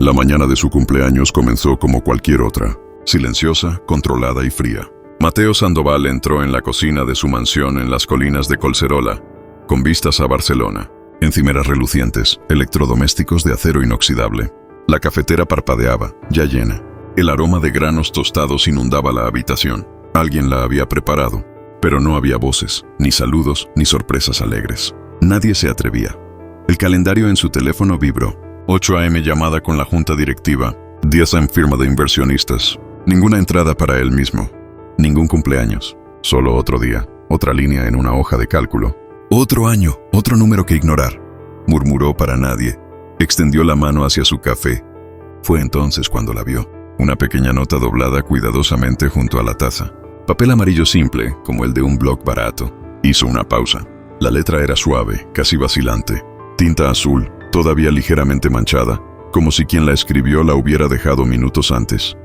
La mañana de su cumpleaños comenzó como cualquier otra, silenciosa, controlada y fría. Mateo Sandoval entró en la cocina de su mansión en las colinas de Collserola, con vistas a Barcelona. Encimeras relucientes, electrodomésticos de acero inoxidable. La cafetera parpadeaba, ya llena. El aroma de granos tostados inundaba la habitación. Alguien la había preparado, pero no había voces, ni saludos, ni sorpresas alegres. Nadie se atrevía. El calendario en su teléfono vibró. 8 a.m. llamada con la junta directiva. 10 a.m. firma de inversionistas. Ninguna entrada para él mismo. Ningún cumpleaños. Solo otro día, otra línea en una hoja de cálculo. Otro año, otro número que ignorar. Murmuró para nadie. Extendió la mano hacia su café. Fue entonces cuando la vio. Una pequeña nota doblada cuidadosamente junto a la taza. Papel amarillo simple, como el de un blog barato. Hizo una pausa. La letra era suave, casi vacilante. Tinta azul, todavía ligeramente manchada, como si quien la escribió la hubiera dejado minutos antes.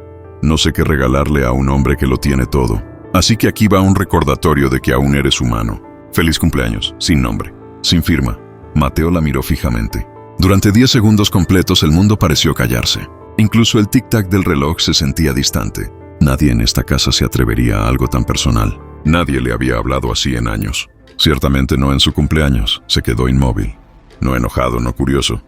No sé qué regalarle a un hombre que lo tiene todo. Así que aquí va un recordatorio de que aún eres humano. Feliz cumpleaños, sin nombre, sin firma. Mateo la miró fijamente. Durante 10 segundos completos el mundo pareció callarse. Incluso el tic-tac del reloj se sentía distante. Nadie en esta casa se atrevería a algo tan personal. Nadie le había hablado así en años. Ciertamente no en su cumpleaños. Se quedó inmóvil. No enojado, no curioso.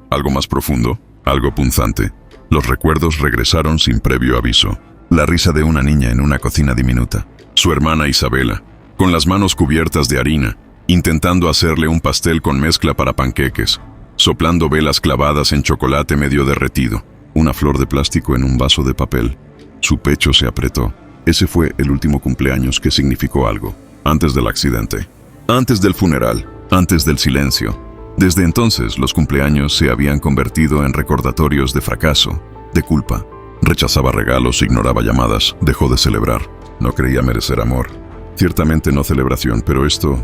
Algo más profundo, algo punzante. Los recuerdos regresaron sin previo aviso. La risa de una niña en una cocina diminuta. Su hermana Isabela, con las manos cubiertas de harina, intentando hacerle un pastel con mezcla para panqueques, soplando velas clavadas en chocolate medio derretido. Una flor de plástico en un vaso de papel. Su pecho se apretó. Ese fue el último cumpleaños que significó algo. Antes del accidente. Antes del funeral. Antes del silencio. Desde entonces, los cumpleaños se habían convertido en recordatorios de fracaso, de culpa. Rechazaba regalos, ignoraba llamadas, dejó de celebrar. No creía merecer amor. Ciertamente no celebración, pero esto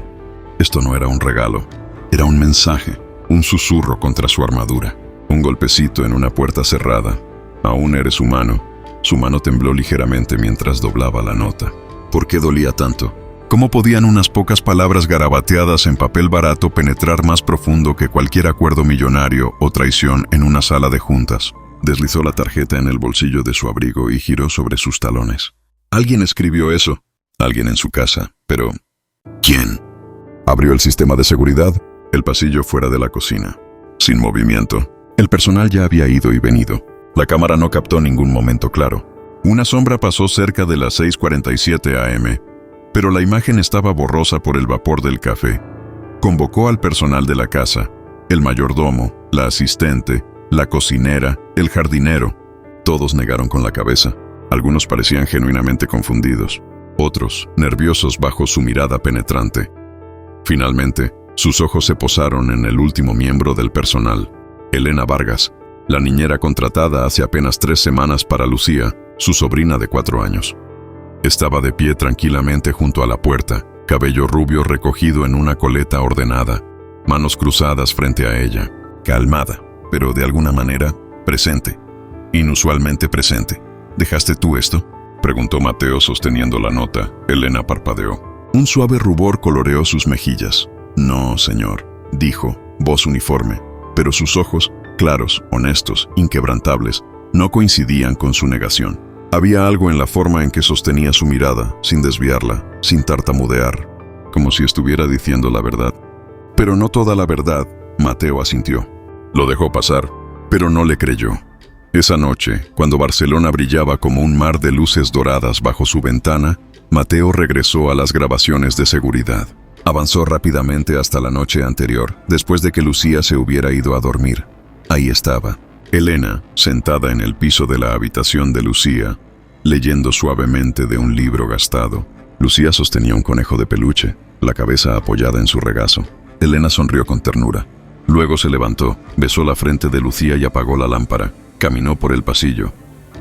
no era un regalo. Era un mensaje, un susurro contra su armadura. Un golpecito en una puerta cerrada. Aún eres humano. Su mano tembló ligeramente mientras doblaba la nota. ¿Por qué dolía tanto? ¿Cómo podían unas pocas palabras garabateadas en papel barato penetrar más profundo que cualquier acuerdo millonario o traición en una sala de juntas? Deslizó la tarjeta en el bolsillo de su abrigo y giró sobre sus talones. Alguien escribió eso. Alguien en su casa. Pero ¿quién? Abrió el sistema de seguridad. El pasillo fuera de la cocina. Sin movimiento. El personal ya había ido y venido. La cámara no captó ningún momento claro. Una sombra pasó cerca de las 6:47 a.m., pero la imagen estaba borrosa por el vapor del café. Convocó al personal de la casa, el mayordomo, la asistente, la cocinera, el jardinero. Todos negaron con la cabeza. Algunos parecían genuinamente confundidos, otros nerviosos bajo su mirada penetrante. Finalmente, sus ojos se posaron en el último miembro del personal, Elena Vargas, la niñera contratada hace apenas 3 semanas para Lucía, su sobrina de 4 años. Estaba de pie tranquilamente junto a la puerta, cabello rubio recogido en una coleta ordenada, manos cruzadas frente a ella, calmada, pero de alguna manera presente, inusualmente presente. ¿Dejaste tú esto?, preguntó Mateo sosteniendo la nota. Elena parpadeó. Un suave rubor coloreó sus mejillas. No, señor, dijo, voz uniforme, pero sus ojos, claros, honestos, inquebrantables, no coincidían con su negación. Había algo en la forma en que sostenía su mirada, sin desviarla, sin tartamudear, como si estuviera diciendo la verdad. Pero no toda la verdad, Mateo asintió. Lo dejó pasar, pero no le creyó. Esa noche, cuando Barcelona brillaba como un mar de luces doradas bajo su ventana, Mateo regresó a las grabaciones de seguridad. Avanzó rápidamente hasta la noche anterior, después de que Lucía se hubiera ido a dormir. Ahí estaba, Elena, sentada en el piso de la habitación de Lucía, leyendo suavemente de un libro gastado. Lucía sostenía un conejo de peluche, la cabeza apoyada en su regazo. Elena sonrió con ternura. Luego se levantó, besó la frente de Lucía y apagó la lámpara. Caminó por el pasillo,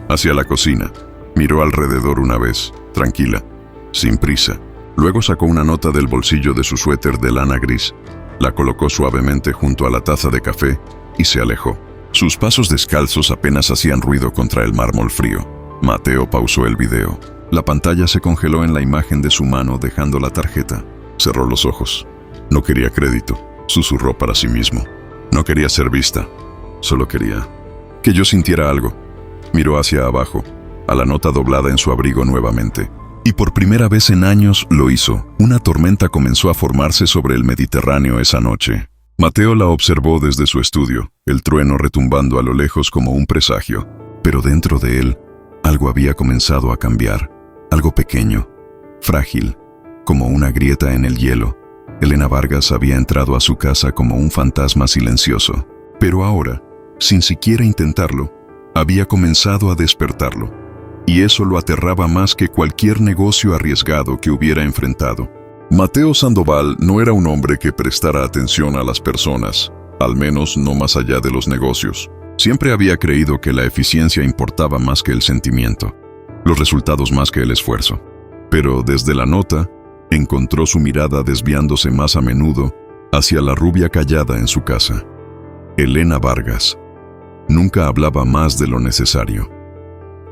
hacia la cocina. Miró alrededor una vez, tranquila, sin prisa. Luego sacó una nota del bolsillo de su suéter de lana gris, la colocó suavemente junto a la taza de café y se alejó. Sus pasos descalzos apenas hacían ruido contra el mármol frío. Mateo pausó el video. La pantalla se congeló en la imagen de su mano dejando la tarjeta. Cerró los ojos. No quería crédito, susurró para sí mismo. No quería ser vista, solo quería que yo sintiera algo. Miró hacia abajo, a la nota doblada en su abrigo nuevamente. Y por primera vez en años lo hizo. Una tormenta comenzó a formarse sobre el Mediterráneo esa noche. Mateo la observó desde su estudio, el trueno retumbando a lo lejos como un presagio. Pero dentro de él, algo había comenzado a cambiar. Algo pequeño, frágil, como una grieta en el hielo. Elena Vargas había entrado a su casa como un fantasma silencioso. Pero ahora, sin siquiera intentarlo, había comenzado a despertarlo. Y eso lo aterraba más que cualquier negocio arriesgado que hubiera enfrentado. Mateo Sandoval no era un hombre que prestara atención a las personas, al menos no más allá de los negocios. Siempre había creído que la eficiencia importaba más que el sentimiento, los resultados más que el esfuerzo. Pero desde la nota, encontró su mirada desviándose más a menudo hacia la rubia callada en su casa. Elena Vargas. Nunca hablaba más de lo necesario.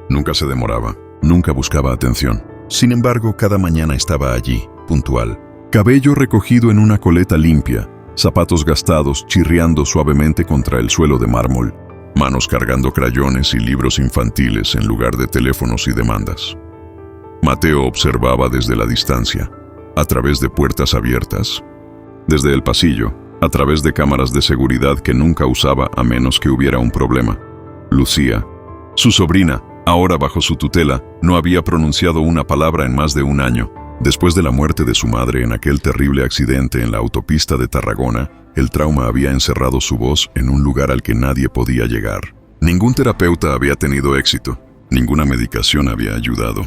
Nunca se demoraba, nunca buscaba atención. Sin embargo, cada mañana estaba allí, puntual. Cabello recogido en una coleta limpia, zapatos gastados chirriando suavemente contra el suelo de mármol, manos cargando crayones y libros infantiles en lugar de teléfonos y demandas. Mateo observaba desde la distancia, a través de puertas abiertas, desde el pasillo, a través de cámaras de seguridad que nunca usaba a menos que hubiera un problema. Lucía, su sobrina, ahora bajo su tutela, no había pronunciado una palabra en más de un año. Después de la muerte de su madre en aquel terrible accidente en la autopista de Tarragona, el trauma había encerrado su voz en un lugar al que nadie podía llegar. Ningún terapeuta había tenido éxito, ninguna medicación había ayudado.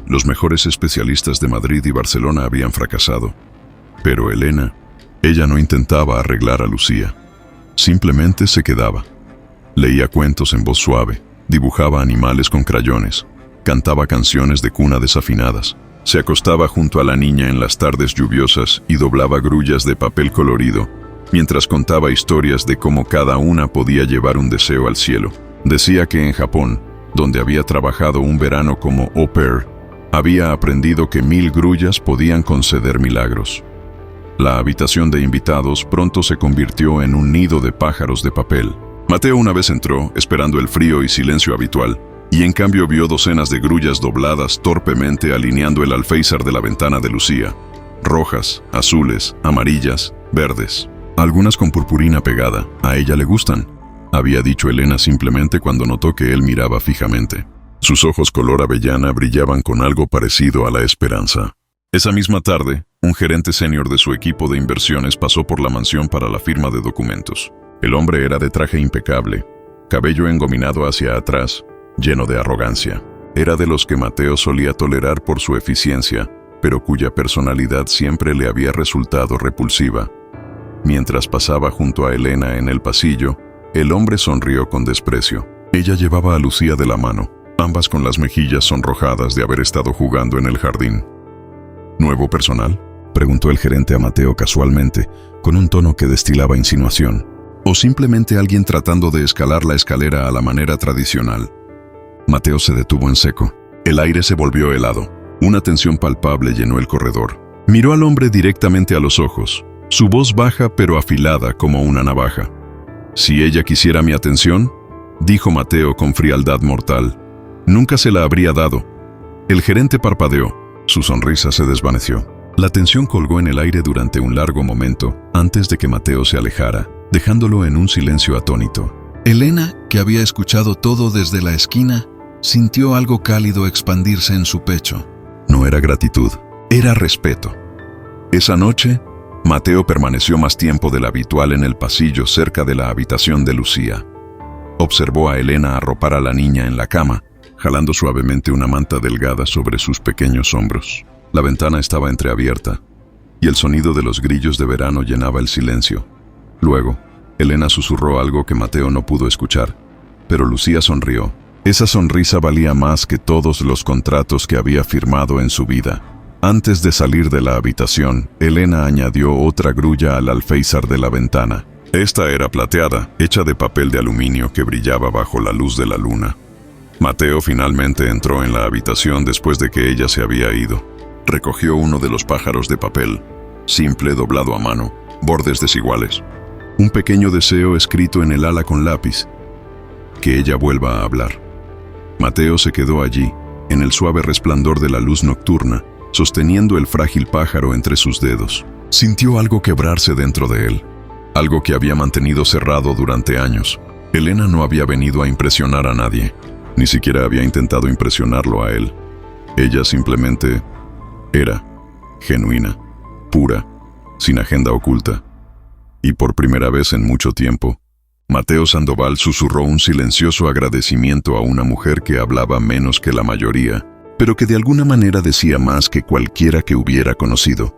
Los mejores especialistas de Madrid y Barcelona habían fracasado. Pero Elena, ella no intentaba arreglar a Lucía. Simplemente se quedaba. Leía cuentos en voz suave, dibujaba animales con crayones, cantaba canciones de cuna desafinadas. Se acostaba junto a la niña en las tardes lluviosas y doblaba grullas de papel colorido, mientras contaba historias de cómo cada una podía llevar un deseo al cielo. Decía que en Japón, donde había trabajado un verano como au pair, había aprendido que 1000 grullas podían conceder milagros. La habitación de invitados pronto se convirtió en un nido de pájaros de papel. Mateo una vez entró, esperando el frío y silencio habitual, y en cambio vio docenas de grullas dobladas torpemente alineando el alféizar de la ventana de Lucía. Rojas, azules, amarillas, verdes. Algunas con purpurina pegada. A ella le gustan, había dicho Elena simplemente cuando notó que él miraba fijamente. Sus ojos color avellana brillaban con algo parecido a la esperanza. Esa misma tarde, un gerente senior de su equipo de inversiones pasó por la mansión para la firma de documentos. El hombre era de traje impecable, cabello engominado hacia atrás, lleno de arrogancia. Era de los que Mateo solía tolerar por su eficiencia, pero cuya personalidad siempre le había resultado repulsiva. Mientras pasaba junto a Elena en el pasillo, el hombre sonrió con desprecio. Ella llevaba a Lucía de la mano, ambas con las mejillas sonrojadas de haber estado jugando en el jardín. ¿Nuevo personal?, preguntó el gerente a Mateo casualmente, con un tono que destilaba insinuación. ¿O simplemente alguien tratando de escalar la escalera a la manera tradicional? Mateo se detuvo en seco. El aire se volvió helado. Una tensión palpable llenó el corredor. Miró al hombre directamente a los ojos, su voz baja pero afilada como una navaja. «Si ella quisiera mi atención», dijo Mateo con frialdad mortal, «nunca se la habría dado». El gerente parpadeó. Su sonrisa se desvaneció. La tensión colgó en el aire durante un largo momento antes de que Mateo se alejara, dejándolo en un silencio atónito. Elena, que había escuchado todo desde la esquina, sintió algo cálido expandirse en su pecho. No era gratitud, era respeto. Esa noche, Mateo permaneció más tiempo del habitual en el pasillo cerca de la habitación de Lucía. Observó a Elena arropar a la niña en la cama, jalando suavemente una manta delgada sobre sus pequeños hombros. La ventana estaba entreabierta, y el sonido de los grillos de verano llenaba el silencio. Luego, Elena susurró algo que Mateo no pudo escuchar, pero Lucía sonrió. Esa sonrisa valía más que todos los contratos que había firmado en su vida. Antes de salir de la habitación, Elena añadió otra grulla al alféizar de la ventana. Esta era plateada, hecha de papel de aluminio que brillaba bajo la luz de la luna. Mateo finalmente entró en la habitación después de que ella se había ido. Recogió uno de los pájaros de papel, simple, doblado a mano, bordes desiguales. Un pequeño deseo escrito en el ala con lápiz. que ella vuelva a hablar. Mateo se quedó allí, en el suave resplandor de la luz nocturna, sosteniendo el frágil pájaro entre sus dedos. Sintió algo quebrarse dentro de él, algo que había mantenido cerrado durante años. Elena no había venido a impresionar a nadie, ni siquiera había intentado impresionarlo a él. Ella simplemente era genuina, pura, sin agenda oculta. Y por primera vez en mucho tiempo, Mateo Sandoval susurró un silencioso agradecimiento a una mujer que hablaba menos que la mayoría, pero que de alguna manera decía más que cualquiera que hubiera conocido.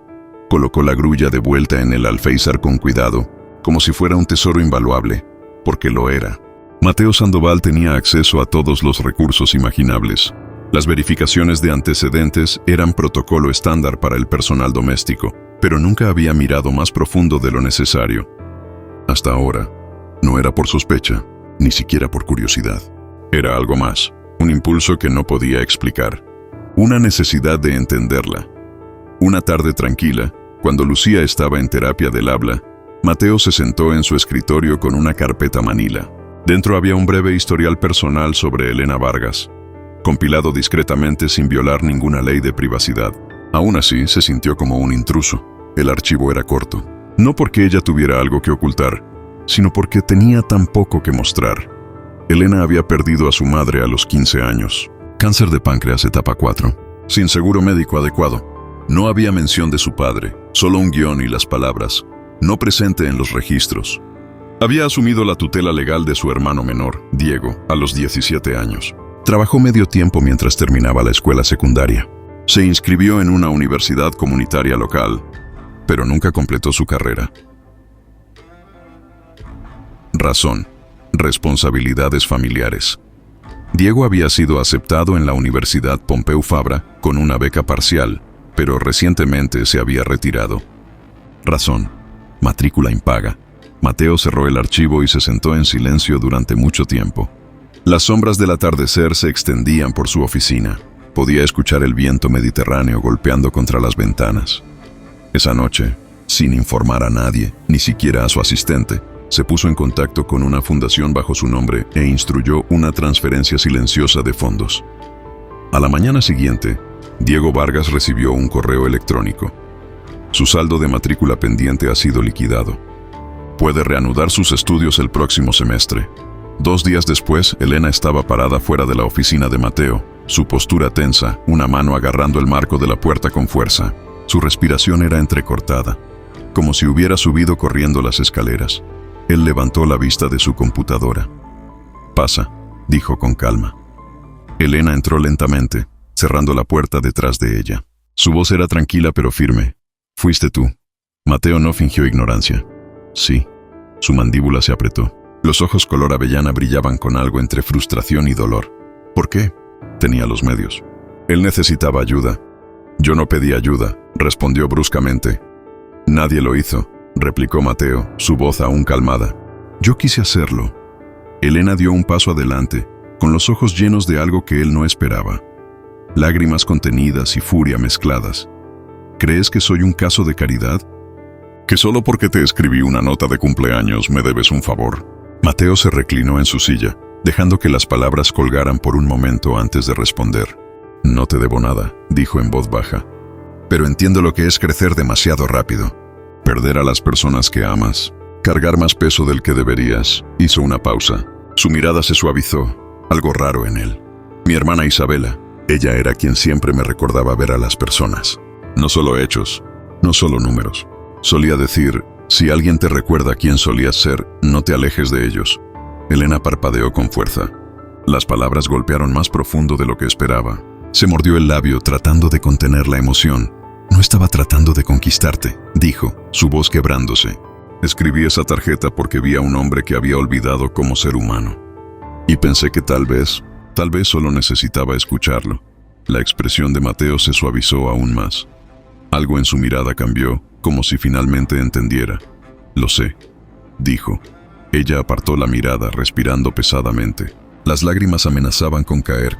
Colocó la grulla de vuelta en el alféizar con cuidado, como si fuera un tesoro invaluable, porque lo era. Mateo Sandoval tenía acceso a todos los recursos imaginables. Las verificaciones de antecedentes eran protocolo estándar para el personal doméstico, pero nunca había mirado más profundo de lo necesario. Hasta ahora, no era por sospecha, ni siquiera por curiosidad. Era algo más, un impulso que no podía explicar, una necesidad de entenderla. Una tarde tranquila, cuando Lucía estaba en terapia del habla, Mateo se sentó en su escritorio con una carpeta manila. Dentro había un breve historial personal sobre Elena Vargas, compilado discretamente sin violar ninguna ley de privacidad. Aún así, se sintió como un intruso. El archivo era corto. No porque ella tuviera algo que ocultar, sino porque tenía tan poco que mostrar. Elena había perdido a su madre a los 15 años. Cáncer de páncreas etapa 4. Sin seguro médico adecuado. No había mención de su padre, solo un guión y las palabras, no presente en los registros. Había asumido la tutela legal de su hermano menor, Diego, a los 17 años. Trabajó medio tiempo mientras terminaba la escuela secundaria. Se inscribió en una universidad comunitaria local, pero nunca completó su carrera. Razón: responsabilidades familiares. Diego había sido aceptado en la Universidad Pompeu Fabra con una beca parcial, pero recientemente se había retirado. Razón: matrícula impaga. Mateo cerró el archivo y se sentó en silencio durante mucho tiempo. Las sombras del atardecer se extendían por su oficina. Podía escuchar el viento mediterráneo golpeando contra las ventanas. Esa noche, sin informar a nadie, ni siquiera a su asistente, se puso en contacto con una fundación bajo su nombre e instruyó una transferencia silenciosa de fondos. A la mañana siguiente, Diego Vargas recibió un correo electrónico. Su saldo de matrícula pendiente ha sido liquidado. Puede reanudar sus estudios el próximo semestre. 2 días después, Elena estaba parada fuera de la oficina de Mateo, su postura tensa, una mano agarrando el marco de la puerta con fuerza. Su respiración era entrecortada, como si hubiera subido corriendo las escaleras. Él levantó la vista de su computadora. «Pasa», dijo con calma. Elena entró lentamente, cerrando la puerta detrás de ella. Su voz era tranquila pero firme. «¿Fuiste tú?» Mateo no fingió ignorancia. «Sí». Su mandíbula se apretó. Los ojos color avellana brillaban con algo entre frustración y dolor. ¿Por qué? Tenía los medios. Él necesitaba ayuda. «Yo no pedí ayuda», respondió bruscamente. «Nadie lo hizo», replicó Mateo, su voz aún calmada. «Yo quise hacerlo». Elena dio un paso adelante, con los ojos llenos de algo que él no esperaba. Lágrimas contenidas y furia mezcladas. «¿Crees que soy un caso de caridad? ¿Que solo porque te escribí una nota de cumpleaños me debes un favor?» Mateo se reclinó en su silla, dejando que las palabras colgaran por un momento antes de responder. «No te debo nada», dijo en voz baja. «Pero entiendo lo que es crecer demasiado rápido. Perder a las personas que amas. Cargar más peso del que deberías». Hizo una pausa. Su mirada se suavizó, algo raro en él. «Mi hermana Isabela, ella era quien siempre me recordaba ver a las personas. No solo hechos, no solo números. Solía decir, si alguien te recuerda quién solías ser, no te alejes de ellos». Elena parpadeó con fuerza. Las palabras golpearon más profundo de lo que esperaba. Se mordió el labio tratando de contener la emoción. «No estaba tratando de conquistarte», dijo, su voz quebrándose. «Escribí esa tarjeta porque vi a un hombre que había olvidado como ser humano. Y pensé que tal vez solo necesitaba escucharlo». La expresión de Mateo se suavizó aún más. Algo en su mirada cambió, como si finalmente entendiera. «Lo sé», dijo. Ella apartó la mirada, respirando pesadamente. Las lágrimas amenazaban con caer,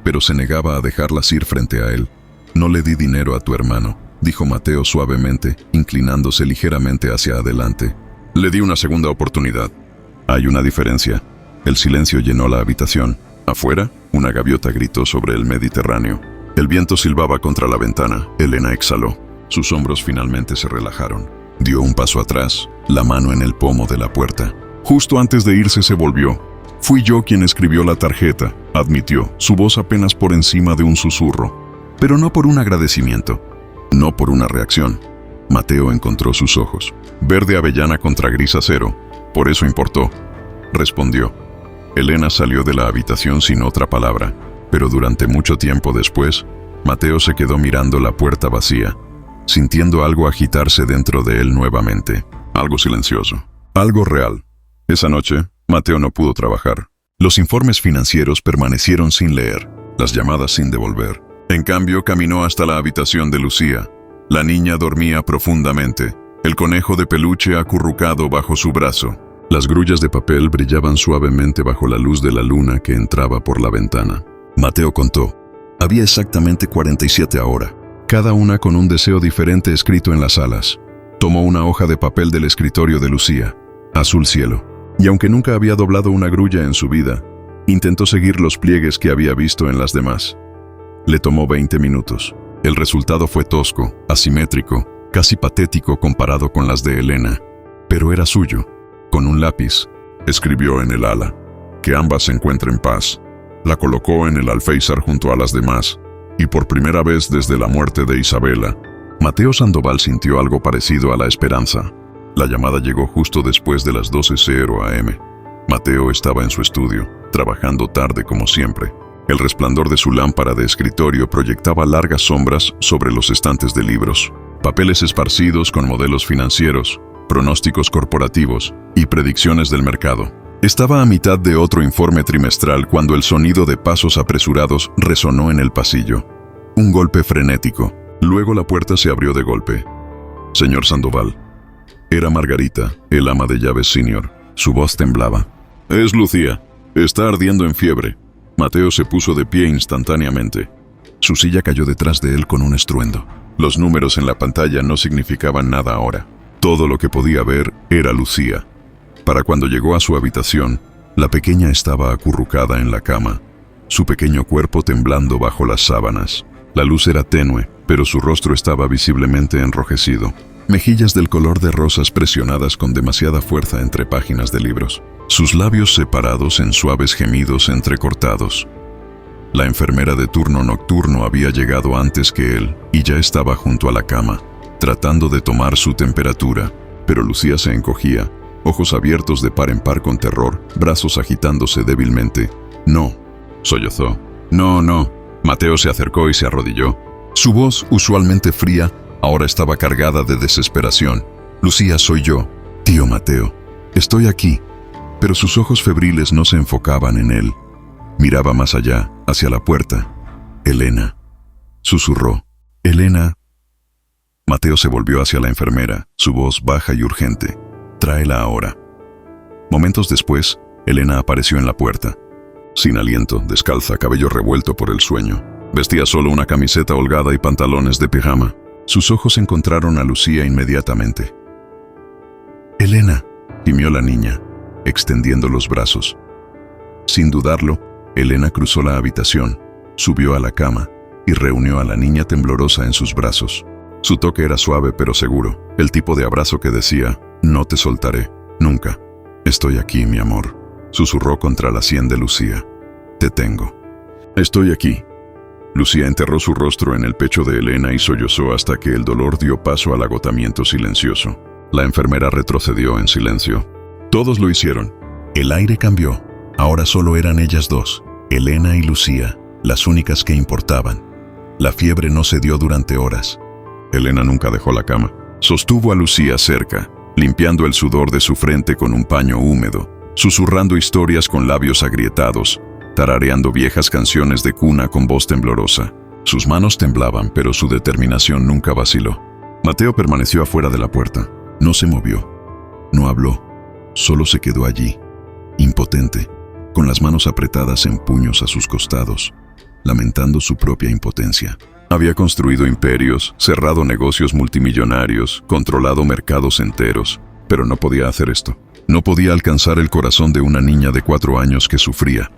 pero se negaba a dejarlas ir frente a él. «No le di dinero a tu hermano», dijo Mateo suavemente, inclinándose ligeramente hacia adelante. «Le di una segunda oportunidad. Hay una diferencia. El silencio llenó la habitación. Afuera, una gaviota gritó sobre el Mediterráneo. El viento silbaba contra la ventana. Elena exhaló. Sus hombros finalmente se relajaron. Dio un paso atrás, la mano en el pomo de la puerta. Justo antes de irse se volvió. Fui yo quien escribió la tarjeta, admitió, su voz apenas por encima de un susurro. Pero no por un agradecimiento, no por una reacción. Mateo encontró sus ojos. Verde avellana contra gris acero. Por eso importó. Respondió. Elena salió de la habitación sin otra palabra, pero durante mucho tiempo después, Mateo se quedó mirando la puerta vacía, sintiendo algo agitarse dentro de él nuevamente. Algo silencioso. Algo real. Esa noche, Mateo no pudo trabajar. Los informes financieros permanecieron sin leer, las llamadas sin devolver. En cambio, caminó hasta la habitación de Lucía. La niña dormía profundamente, el conejo de peluche acurrucado bajo su brazo. Las grullas de papel brillaban suavemente bajo la luz de la luna que entraba por la ventana. Mateo contó. Había exactamente 47 ahora, cada una con un deseo diferente escrito en las alas. Tomó una hoja de papel del escritorio de Lucía, azul cielo, y aunque nunca había doblado una grulla en su vida, intentó seguir los pliegues que había visto en las demás. Le tomó 20 minutos. El resultado fue tosco, asimétrico, casi patético comparado con las de Elena, pero era suyo. Con un lápiz, escribió en el ala, que ambas se encuentren paz. La colocó en el alféizar junto a las demás, y por primera vez desde la muerte de Isabela, Mateo Sandoval sintió algo parecido a la esperanza. La llamada llegó justo después de las 12:00 am. Mateo estaba en su estudio, trabajando tarde como siempre. El resplandor de su lámpara de escritorio proyectaba largas sombras sobre los estantes de libros, papeles esparcidos con modelos financieros, pronósticos corporativos y predicciones del mercado. Estaba a mitad de otro informe trimestral cuando el sonido de pasos apresurados resonó en el pasillo. Un golpe frenético. Luego la puerta se abrió de golpe. Señor Sandoval. Era Margarita, el ama de llaves senior. Su voz temblaba. Es Lucía. Está ardiendo en fiebre. Mateo se puso de pie instantáneamente. Su silla cayó detrás de él con un estruendo. Los números en la pantalla no significaban nada ahora. Todo lo que podía ver era Lucía. Para cuando llegó a su habitación, la pequeña estaba acurrucada en la cama, su pequeño cuerpo temblando bajo las sábanas. La luz era tenue, pero su rostro estaba visiblemente enrojecido. Mejillas del color de rosas presionadas con demasiada fuerza entre páginas de libros. Sus labios separados en suaves gemidos entrecortados. La enfermera de turno nocturno había llegado antes que él y ya estaba junto a la cama, tratando de tomar su temperatura, pero Lucía se encogía, ojos abiertos de par en par con terror, brazos agitándose débilmente. No, sollozó. No, no. Mateo se acercó y se arrodilló. Su voz, usualmente fría, ahora estaba cargada de desesperación. Lucía, soy yo, tío Mateo. Estoy aquí. Pero sus ojos febriles no se enfocaban en él. Miraba más allá, hacia la puerta. Elena. Susurró. Elena. Mateo se volvió hacia la enfermera, su voz baja y urgente. Tráela ahora. Momentos después, Elena apareció en la puerta. Sin aliento, descalza, cabello revuelto por el sueño. Vestía solo una camiseta holgada y pantalones de pijama. Sus ojos encontraron a Lucía inmediatamente. Elena, gimió la niña, extendiendo los brazos. Sin dudarlo, Elena cruzó la habitación, subió a la cama y reunió a la niña temblorosa en sus brazos. Su toque era suave pero seguro, el tipo de abrazo que decía, no te soltaré, nunca. Estoy aquí, mi amor, susurró contra la sien de Lucía. Te tengo. Estoy aquí. Lucía enterró su rostro en el pecho de Elena y sollozó hasta que el dolor dio paso al agotamiento silencioso. La enfermera retrocedió en silencio. Todos lo hicieron. El aire cambió. Ahora solo eran ellas dos, Elena y Lucía, las únicas que importaban. La fiebre no cedió durante horas. Elena nunca dejó la cama. Sostuvo a Lucía cerca, limpiando el sudor de su frente con un paño húmedo, susurrando historias con labios agrietados, tarareando viejas canciones de cuna con voz temblorosa. Sus manos temblaban, pero su determinación nunca vaciló. Mateo permaneció afuera de la puerta. No se movió. No habló. Solo se quedó allí, impotente, con las manos apretadas en puños a sus costados, lamentando su propia impotencia. Había construido imperios, cerrado negocios multimillonarios, controlado mercados enteros, pero no podía hacer esto. No podía alcanzar el corazón de una niña de 4 años que sufría.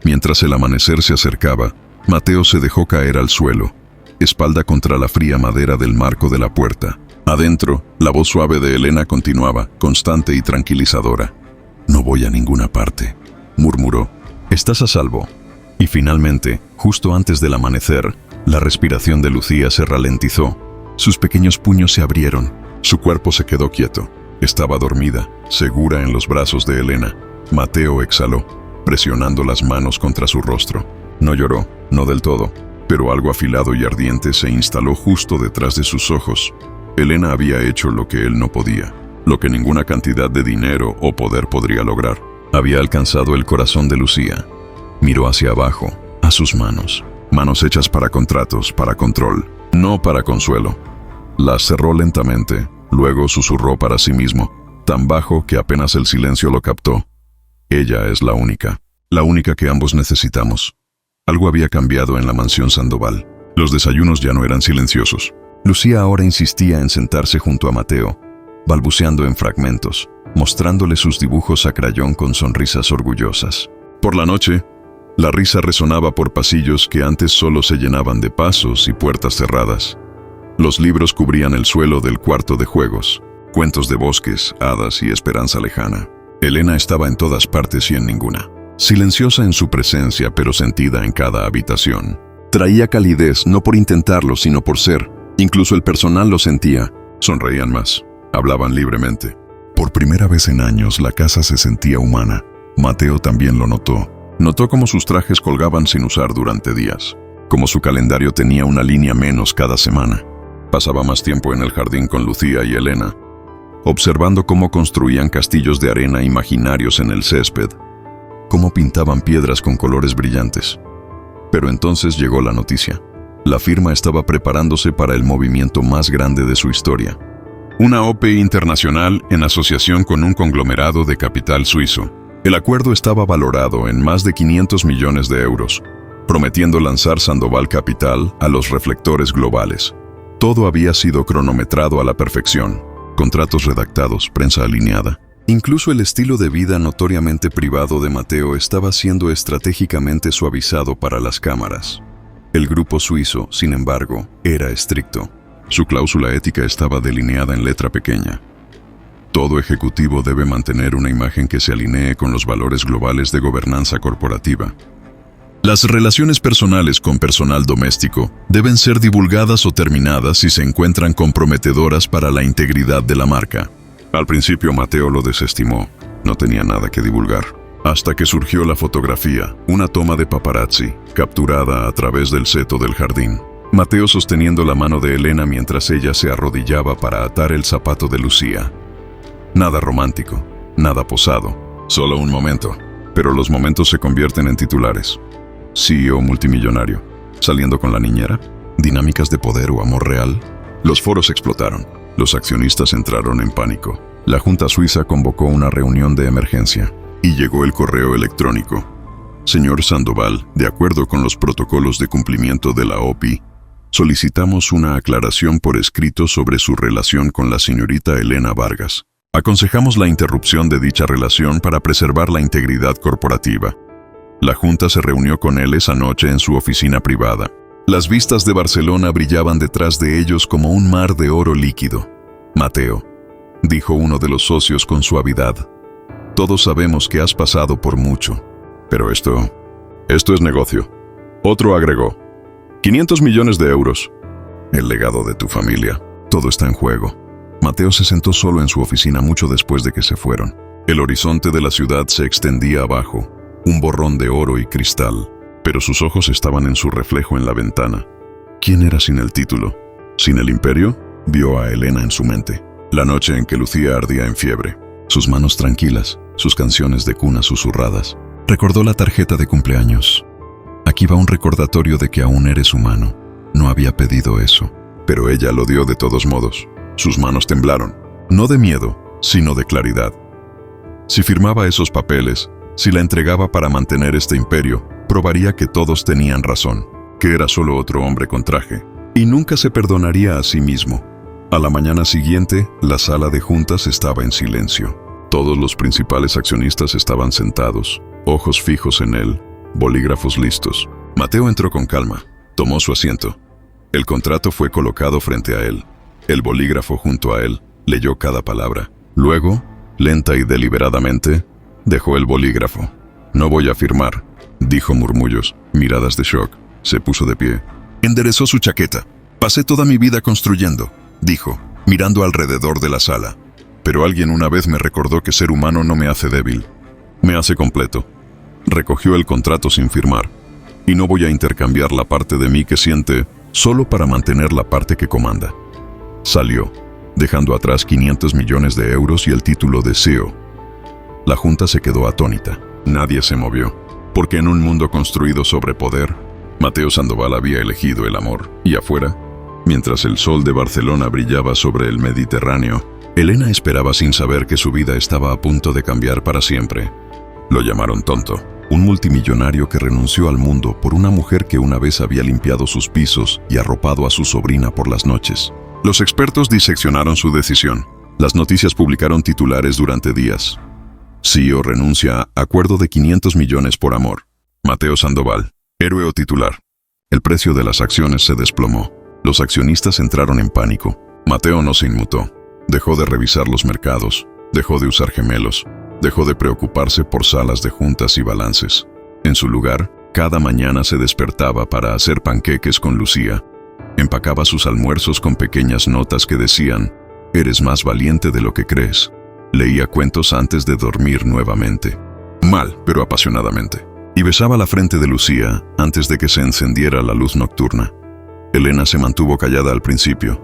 Mientras el amanecer se acercaba, Mateo se dejó caer al suelo, espalda contra la fría madera del marco de la puerta. Adentro, la voz suave de Elena continuaba, constante y tranquilizadora. «No voy a ninguna parte», murmuró. «Estás a salvo». Y finalmente, justo antes del amanecer, la respiración de Lucía se ralentizó. Sus pequeños puños se abrieron. Su cuerpo se quedó quieto. Estaba dormida, segura en los brazos de Elena. Mateo exhaló, presionando las manos contra su rostro. No lloró, no del todo, pero algo afilado y ardiente se instaló justo detrás de sus ojos. Elena había hecho lo que él no podía, lo que ninguna cantidad de dinero o poder podría lograr. Había alcanzado el corazón de Lucía. Miró hacia abajo, a sus manos. Manos hechas para contratos, para control, no para consuelo. Las cerró lentamente, luego susurró para sí mismo, tan bajo que apenas el silencio lo captó. Ella es la única que ambos necesitamos. Algo había cambiado en la mansión Sandoval. Los desayunos ya no eran silenciosos. Lucía ahora insistía en sentarse junto a Mateo, balbuceando en fragmentos, mostrándole sus dibujos a crayón con sonrisas orgullosas. Por la noche, la risa resonaba por pasillos que antes solo se llenaban de pasos y puertas cerradas. Los libros cubrían el suelo del cuarto de juegos, cuentos de bosques, hadas y esperanza lejana. Elena estaba en todas partes y en ninguna. Silenciosa en su presencia, pero sentida en cada habitación. Traía calidez, no por intentarlo, sino por ser. Incluso el personal lo sentía. Sonreían más, hablaban libremente. Por primera vez en años, la casa se sentía humana. Mateo también lo notó. Notó cómo sus trajes colgaban sin usar durante días. Cómo su calendario tenía una línea menos cada semana. Pasaba más tiempo en el jardín con Lucía y Elena, observando cómo construían castillos de arena imaginarios en el césped, cómo pintaban piedras con colores brillantes. Pero entonces llegó la noticia. La firma estaba preparándose para el movimiento más grande de su historia. Una OPE internacional en asociación con un conglomerado de capital suizo. El acuerdo estaba valorado en más de 500 millones de euros, prometiendo lanzar Sandoval Capital a los reflectores globales. Todo había sido cronometrado a la perfección. Contratos redactados, prensa alineada. Incluso el estilo de vida notoriamente privado de Mateo estaba siendo estratégicamente suavizado para las cámaras. El grupo suizo, sin embargo, era estricto. Su cláusula ética estaba delineada en letra pequeña. Todo ejecutivo debe mantener una imagen que se alinee con los valores globales de gobernanza corporativa. Las relaciones personales con personal doméstico deben ser divulgadas o terminadas si se encuentran comprometedoras para la integridad de la marca. Al principio Mateo lo desestimó, no tenía nada que divulgar. Hasta que surgió la fotografía, una toma de paparazzi, capturada a través del seto del jardín. Mateo sosteniendo la mano de Elena mientras ella se arrodillaba para atar el zapato de Lucía. Nada romántico, nada posado, solo un momento. Pero los momentos se convierten en titulares. CEO multimillonario, saliendo con la niñera, dinámicas de poder o amor real. Los foros explotaron, los accionistas entraron en pánico. La Junta Suiza convocó una reunión de emergencia y llegó el correo electrónico. Señor Sandoval, de acuerdo con los protocolos de cumplimiento de la OPI, solicitamos una aclaración por escrito sobre su relación con la señorita Elena Vargas. Aconsejamos la interrupción de dicha relación para preservar la integridad corporativa. La Junta se reunió con él esa noche en su oficina privada. Las vistas de Barcelona brillaban detrás de ellos como un mar de oro líquido. Mateo, dijo uno de los socios con suavidad, todos sabemos que has pasado por mucho, pero esto es negocio. Otro agregó, 500 millones de euros. El legado de tu familia. Todo está en juego. Mateo se sentó solo en su oficina mucho después de que se fueron. El horizonte de la ciudad se extendía abajo, un borrón de oro y cristal, pero sus ojos estaban en su reflejo en la ventana. ¿Quién era sin el título? ¿Sin el imperio? Vio a Elena en su mente. La noche en que Lucía ardía en fiebre. Sus manos tranquilas, sus canciones de cuna susurradas. Recordó la tarjeta de cumpleaños. Aquí va un recordatorio de que aún eres humano. No había pedido eso, pero ella lo dio de todos modos. Sus manos temblaron, no de miedo, sino de claridad. Si firmaba esos papeles, si la entregaba para mantener este imperio, probaría que todos tenían razón, que era solo otro hombre con traje, y nunca se perdonaría a sí mismo. A la mañana siguiente, la sala de juntas estaba en silencio. Todos los principales accionistas estaban sentados, ojos fijos en él, bolígrafos listos. Mateo entró con calma, tomó su asiento. El contrato fue colocado frente a él. El bolígrafo junto a él leyó cada palabra. Luego, lenta y deliberadamente, dejó el bolígrafo. «No voy a firmar», dijo murmullos, miradas de shock. Se puso de pie. Enderezó su chaqueta. «Pasé toda mi vida construyendo», dijo, mirando alrededor de la sala. «Pero alguien una vez me recordó que ser humano no me hace débil, me hace completo». Recogió el contrato sin firmar. «Y no voy a intercambiar la parte de mí que siente solo para mantener la parte que comanda». Salió, dejando atrás 500 millones de euros y el título de CEO. La junta se quedó atónita. Nadie se movió, porque en un mundo construido sobre poder, Mateo Sandoval había elegido el amor. Y afuera, mientras el sol de Barcelona brillaba sobre el Mediterráneo, Elena esperaba sin saber que su vida estaba a punto de cambiar para siempre. Lo llamaron tonto, un multimillonario que renunció al mundo por una mujer que una vez había limpiado sus pisos y arropado a su sobrina por las noches. Los expertos diseccionaron su decisión. Las noticias publicaron titulares durante días. CEO renuncia a acuerdo de 500 millones por amor. Mateo Sandoval, héroe o titular. El precio de las acciones se desplomó. Los accionistas entraron en pánico. Mateo no se inmutó. Dejó de revisar los mercados. Dejó de usar gemelos. Dejó de preocuparse por salas de juntas y balances. En su lugar, cada mañana se despertaba para hacer panqueques con Lucía. Empacaba sus almuerzos con pequeñas notas que decían: «Eres más valiente de lo que crees». Leía cuentos antes de dormir nuevamente. Mal, pero apasionadamente. Y besaba la frente de Lucía antes de que se encendiera la luz nocturna. Elena se mantuvo callada al principio,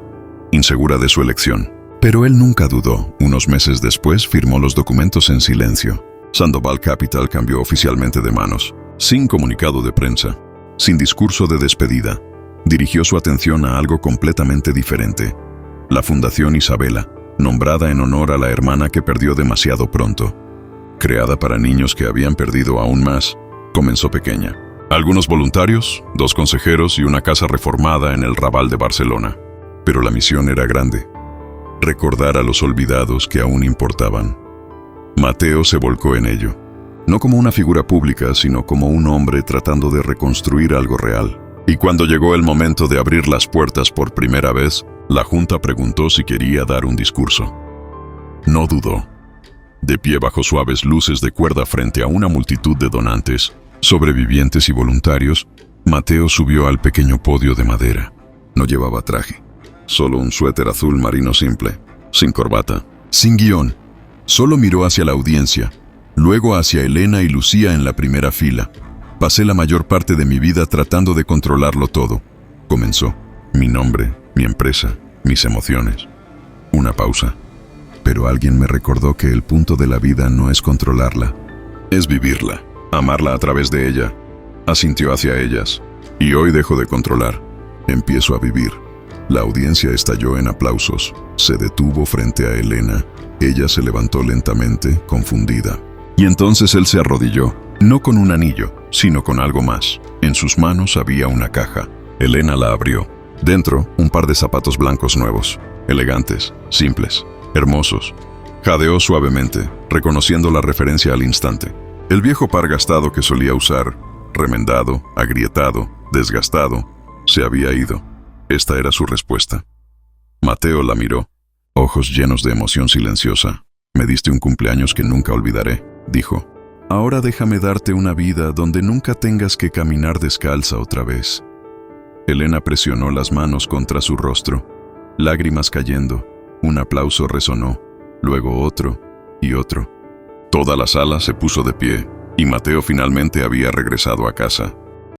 insegura de su elección. Pero él nunca dudó. Unos meses después firmó los documentos en silencio. Sandoval Capital cambió oficialmente de manos, sin comunicado de prensa, sin discurso de despedida. Dirigió su atención a algo completamente diferente. La Fundación Isabela, nombrada en honor a la hermana que perdió demasiado pronto. Creada para niños que habían perdido aún más, comenzó pequeña. Algunos voluntarios, 2 consejeros y una casa reformada en el Raval de Barcelona. Pero la misión era grande: recordar a los olvidados que aún importaban. Mateo se volcó en ello, no como una figura pública, sino como un hombre tratando de reconstruir algo real. Y cuando llegó el momento de abrir las puertas por primera vez, la junta preguntó si quería dar un discurso. No dudó. De pie bajo suaves luces de cuerda frente a una multitud de donantes, sobrevivientes y voluntarios, Mateo subió al pequeño podio de madera. No llevaba traje, solo un suéter azul marino simple, sin corbata, sin guión. Solo miró hacia la audiencia, luego hacia Elena y Lucía en la primera fila. Pasé la mayor parte de mi vida tratando de controlarlo todo, comenzó. Mi nombre, mi empresa, mis emociones. Una pausa. Pero alguien me recordó que el punto de la vida no es controlarla, es vivirla, amarla a través de ella. Asintió hacia ellas. Y hoy dejo de controlar. Empiezo a vivir. La audiencia estalló en aplausos. Se detuvo frente a Elena. Ella se levantó lentamente, confundida. Y entonces él se arrodilló, no con un anillo, sino con algo más. En sus manos había una caja. Elena la abrió. Dentro, un par de zapatos blancos nuevos, elegantes, simples, hermosos. Jadeó suavemente, reconociendo la referencia al instante. El viejo par gastado que solía usar, remendado, agrietado, desgastado, se había ido. Esta era su respuesta. Mateo la miró, ojos llenos de emoción silenciosa. Me diste un cumpleaños que nunca olvidaré, dijo. Ahora déjame darte una vida donde nunca tengas que caminar descalza otra vez. Elena presionó las manos contra su rostro, lágrimas cayendo. Un aplauso resonó, luego otro y otro. Toda la sala se puso de pie, y Mateo finalmente había regresado a casa.